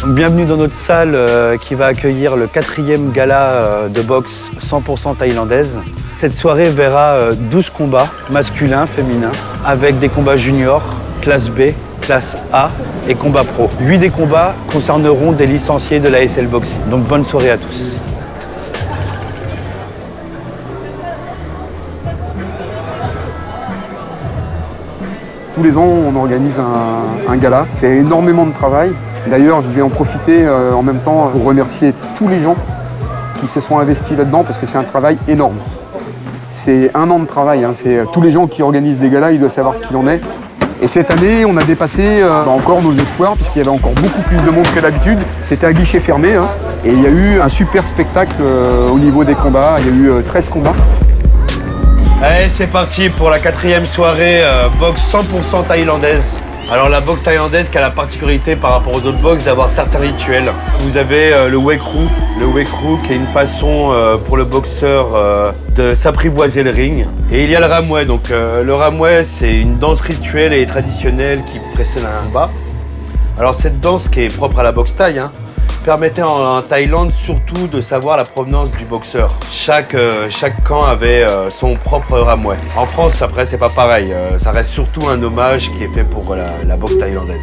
Bienvenue dans notre salle qui va accueillir le 4e gala de boxe 100% thaïlandaise. Cette soirée verra 12 combats masculins, féminins, avec des combats juniors, classe B, classe A et combat pro. 8 des combats concerneront des licenciés de la SL Boxing. Donc bonne soirée à tous. Tous les ans, on organise un gala. C'est énormément de travail. D'ailleurs, je vais en profiter en même temps pour remercier tous les gens qui se sont investis là-dedans parce que c'est un travail énorme. C'est un an de travail. C'est tous les gens qui organisent des galas, ils doivent savoir ce qu'il en est. Et cette année, on a dépassé encore nos espoirs puisqu'il y avait encore beaucoup plus de monde que d'habitude. C'était à guichet fermé et il y a eu un super spectacle au niveau des combats. Il y a eu 13 combats. Allez, c'est parti pour la 4e soirée boxe 100% thaïlandaise. Alors la boxe thaïlandaise qui a la particularité par rapport aux autres boxes d'avoir certains rituels. Vous avez le Wek Ru. Le Wek Ru qui est une façon pour le boxeur de s'apprivoiser le ring. Et il y a le Ramway. Donc le Ramway, c'est une danse rituelle et traditionnelle qui précède un combat. Alors cette danse qui est propre à la boxe thaï, permettait en Thaïlande surtout de savoir la provenance du boxeur. Chaque camp avait son propre Ramway. En France, après, c'est pas pareil. Ça reste surtout un hommage qui est fait pour la boxe thaïlandaise.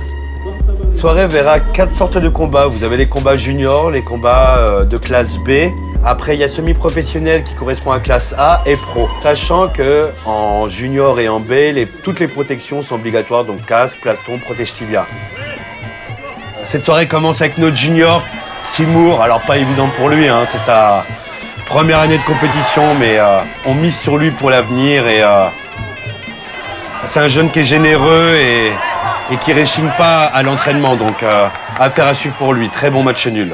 La soirée verra 4 sortes de combats. Vous avez les combats juniors, les combats de classe B. Après, il y a semi-professionnel qui correspond à classe A et pro. Sachant que en junior et en B, toutes les protections sont obligatoires, donc casque, plastron, protège-tibia. Cette soirée commence avec notre junior, Timour. Alors pas évident pour lui, c'est sa première année de compétition, mais on mise sur lui pour l'avenir. Et c'est un jeune qui est généreux et qui réchigne pas à l'entraînement. Donc affaire à suivre pour lui. Très bon match nul.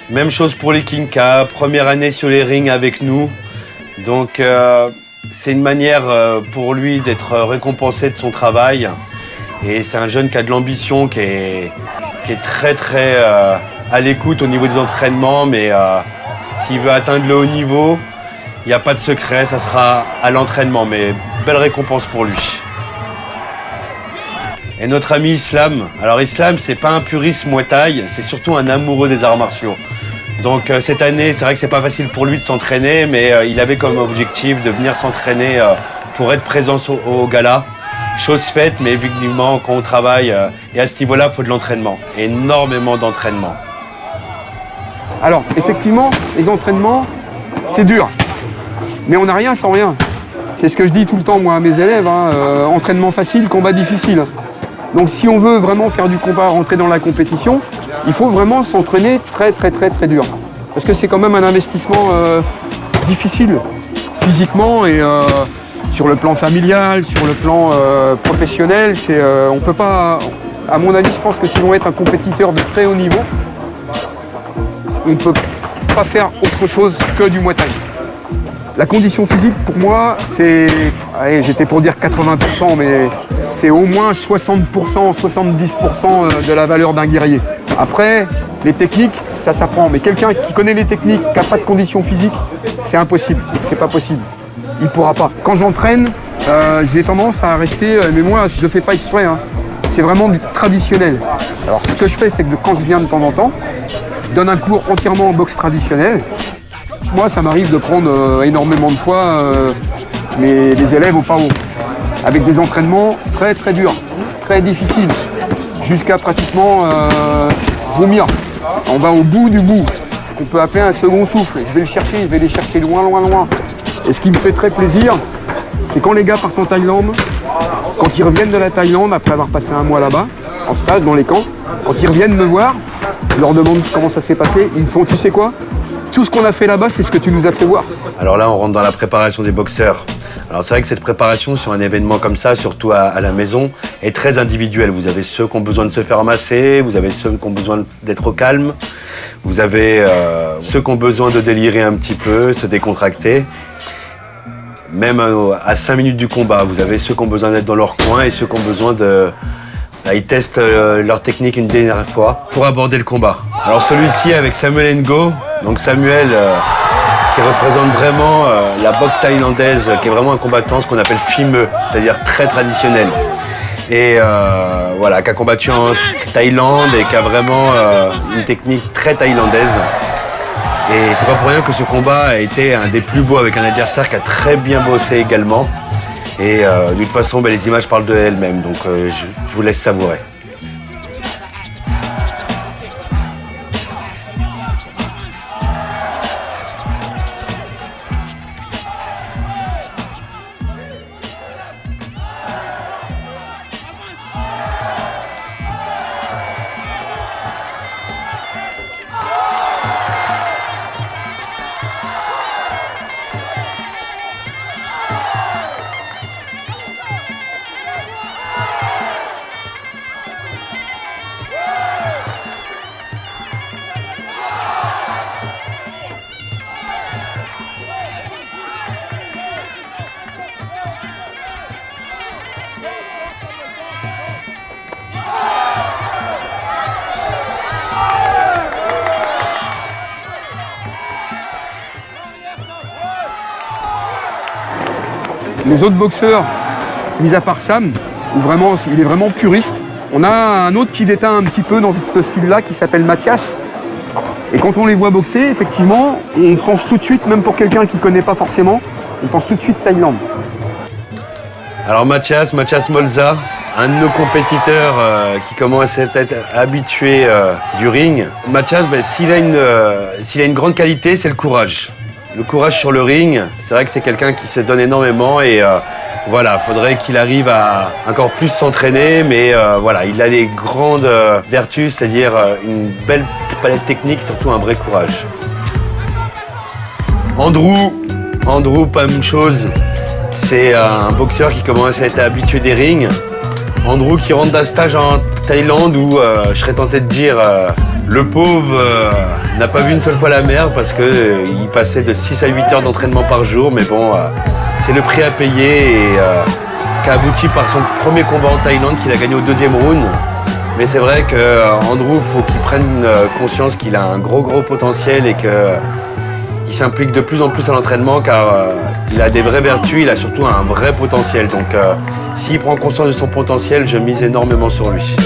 Même chose pour les Kinka, première année sur les rings avec nous. Donc c'est une manière pour lui d'être récompensé de son travail. Et c'est un jeune qui a de l'ambition, qui est très à l'écoute au niveau des entraînements. Mais s'il veut atteindre le haut niveau, il n'y a pas de secret, ça sera à l'entraînement. Mais belle récompense pour lui. Et notre ami Islam. Alors Islam, c'est pas un puriste Muay Thai, c'est surtout un amoureux des arts martiaux. Donc cette année, c'est vrai que c'est pas facile pour lui de s'entraîner, mais il avait comme objectif de venir s'entraîner pour être présent au gala. Chose faite, mais évidemment, quand on travaille, et à ce niveau-là, il faut de l'entraînement. Énormément d'entraînement. Alors, effectivement, les entraînements, c'est dur. Mais on n'a rien sans rien. C'est ce que je dis tout le temps, moi, à mes élèves. Entraînement facile, combat difficile. Donc si on veut vraiment faire du combat, rentrer dans la compétition, il faut vraiment s'entraîner très dur. Parce que c'est quand même un investissement difficile, physiquement et sur le plan familial, sur le plan professionnel. On peut pas, à mon avis, je pense que si on veut être un compétiteur de très haut niveau, on ne peut pas faire autre chose que du Muay Thai. La condition physique, pour moi, c'est, j'étais pour dire 80%, mais c'est au moins 60%, 70% de la valeur d'un guerrier. Après, les techniques, ça s'apprend. Mais quelqu'un qui connaît les techniques, qui n'a pas de condition physique, c'est impossible, c'est pas possible. Il ne pourra pas. Quand j'entraîne, j'ai tendance à rester, mais moi, je ne fais pas exprès, c'est vraiment du traditionnel. Alors, ce que je fais, c'est que quand je viens de temps en temps, je donne un cours entièrement en boxe traditionnelle. Moi, ça m'arrive de prendre énormément de fois les élèves au PAO, avec des entraînements très durs, très difficiles, jusqu'à pratiquement vomir. On va au bout du bout, ce qu'on peut appeler un second souffle. Je vais les chercher loin. Et ce qui me fait très plaisir, c'est quand les gars partent en Thaïlande, quand ils reviennent de la Thaïlande, après avoir passé un mois là-bas, en stage dans les camps, quand ils reviennent me voir, je leur demande comment ça s'est passé, ils me font, tu sais quoi ? Tout ce qu'on a fait là-bas, c'est ce que tu nous as fait voir. Alors là, on rentre dans la préparation des boxeurs. Alors c'est vrai que cette préparation sur un événement comme ça, surtout à la maison, est très individuelle. Vous avez ceux qui ont besoin de se faire masser, vous avez ceux qui ont besoin d'être au calme, vous avez ceux qui ont besoin de délirer un petit peu, se décontracter. Même à 5 minutes du combat, vous avez ceux qui ont besoin d'être dans leur coin et ceux qui ont besoin de... Ils testent leur technique une dernière fois pour aborder le combat. Alors celui-ci avec Samuel Ngo, donc Samuel qui représente vraiment la boxe thaïlandaise, qui est vraiment un combattant, ce qu'on appelle fimeux, c'est-à-dire très traditionnel. et voilà, qui a combattu en Thaïlande et qui a vraiment une technique très thaïlandaise. Et c'est pas pour rien que ce combat a été un des plus beaux avec un adversaire qui a très bien bossé également. Et de toute façon, les images parlent d'elles-mêmes, donc je vous laisse savourer. Les autres boxeurs, mis à part Sam, où il est vraiment puriste. On a un autre qui déteint un petit peu dans ce style-là qui s'appelle Mathias. Et quand on les voit boxer, effectivement, on pense tout de suite, même pour quelqu'un qui ne connaît pas forcément, on pense tout de suite Thaïlande. Alors Mathias Molza, un de nos compétiteurs qui commence à être habitué du ring. Mathias, s'il a une grande qualité, c'est le courage. Le courage sur le ring, c'est vrai que c'est quelqu'un qui se donne énormément et voilà, faudrait qu'il arrive à encore plus s'entraîner, mais voilà, il a les grandes vertus, c'est-à-dire une belle palette technique, surtout un vrai courage. Andrew, pas même chose, c'est un boxeur qui commence à être habitué des rings. Andrew qui rentre d'un stage en Thaïlande où je serais tenté de dire le pauvre n'a pas vu une seule fois la mer parce qu'il passait de 6 à 8 heures d'entraînement par jour, mais bon, c'est le prix à payer et qui a abouti par son premier combat en Thaïlande qu'il a gagné au 2e round. Mais c'est vrai qu'Andrew, faut qu'il prenne conscience qu'il a un gros potentiel et qu'il s'implique de plus en plus à l'entraînement car il a des vraies vertus, il a surtout un vrai potentiel. Donc s'il prend conscience de son potentiel, je mise énormément sur lui.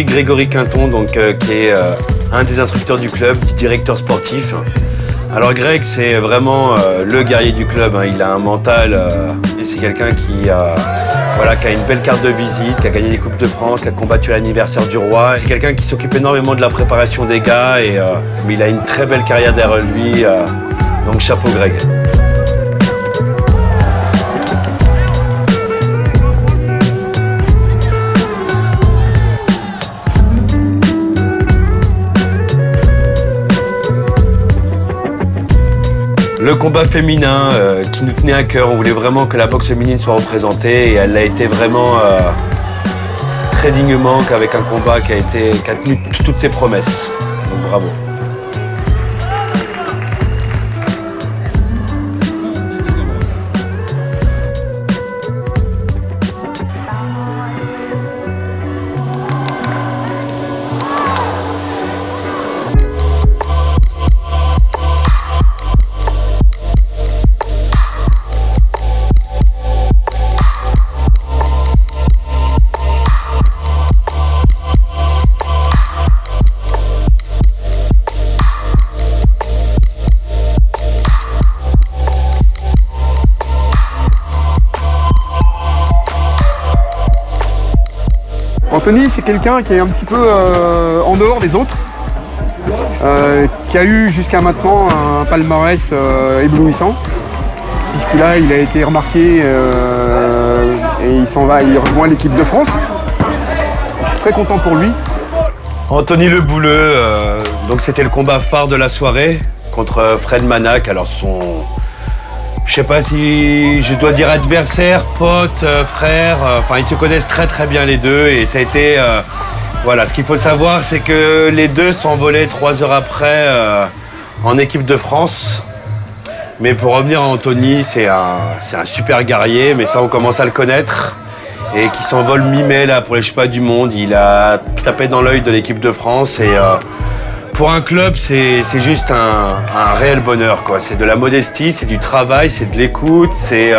Grégory Quinton, donc, qui est un des instructeurs du club, directeur sportif. Alors Greg, c'est vraiment le guerrier du club, hein. Il a un mental et c'est quelqu'un qui a une belle carte de visite, qui a gagné des Coupes de France, qui a combattu à l'anniversaire du roi. C'est quelqu'un qui s'occupe énormément de la préparation des gars, mais il a une très belle carrière derrière lui, donc chapeau Greg. Le combat féminin qui nous tenait à cœur, on voulait vraiment que la boxe féminine soit représentée et elle l'a été vraiment très dignement qu'avec un combat qui a tenu toutes ses promesses. Donc bravo. Anthony, c'est quelqu'un qui est un petit peu en dehors des autres, qui a eu jusqu'à maintenant un palmarès éblouissant, puisqu'il a été remarqué et il rejoint l'équipe de France. Je suis très content pour lui. Anthony Le Bouleux, donc c'était le combat phare de la soirée. contre Fred Manac. Alors je sais pas si je dois dire adversaire, pote, frère, enfin ils se connaissent très très bien les deux et ça a été... voilà, ce qu'il faut savoir c'est que les deux s'envolaient 3 heures après en équipe de France. Mais pour revenir à Anthony, c'est un super guerrier, mais ça on commence à le connaître. Et qui s'envole mi-mai là pour les Championnats du monde. Il a tapé dans l'œil de l'équipe de France et pour un club c'est juste un réel bonheur, quoi. C'est de la modestie, c'est du travail, c'est de l'écoute, c'est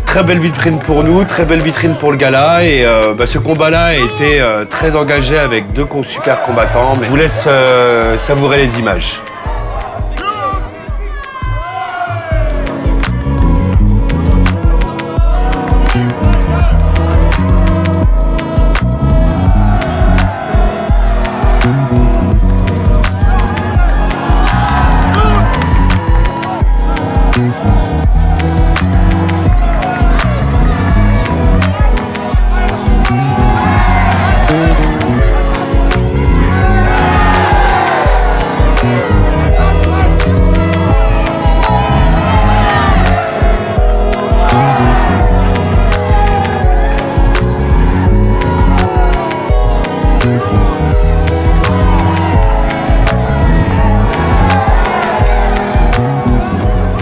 très belle vitrine pour nous, très belle vitrine pour le gala et ce combat-là a été très engagé avec 2 super combattants. Mais je vous laisse savourer les images.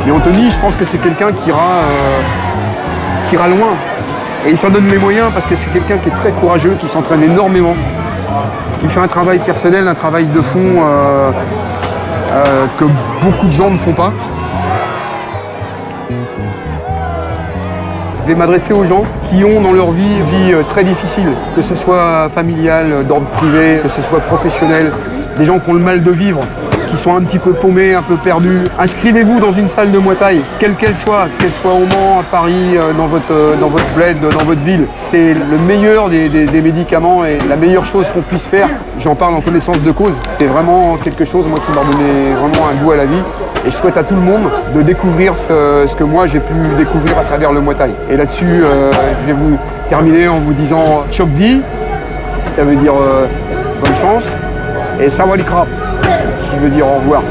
Et Anthony, je pense que c'est quelqu'un qui ira loin. Et il s'en donne les moyens parce que c'est quelqu'un qui est très courageux, qui s'entraîne énormément, qui fait un travail personnel, un travail de fond que beaucoup de gens ne font pas. Je vais m'adresser aux gens qui ont dans leur vie très difficile, que ce soit familial, d'ordre privé, que ce soit professionnel, des gens qui ont le mal de vivre, qui sont un petit peu paumés, un peu perdus. Inscrivez-vous dans une salle de Muay Thai, quelle qu'elle soit au Mans, à Paris, dans votre bled, dans votre ville. C'est le meilleur des médicaments et la meilleure chose qu'on puisse faire. J'en parle en connaissance de cause. C'est vraiment quelque chose moi, qui m'a donné vraiment un goût à la vie. Et je souhaite à tout le monde de découvrir ce que moi j'ai pu découvrir à travers le Muay Thai. Et là-dessus, je vais vous terminer en vous disant Chok Di, ça veut dire bonne chance, et Sawadee Krap, qui veut dire au revoir.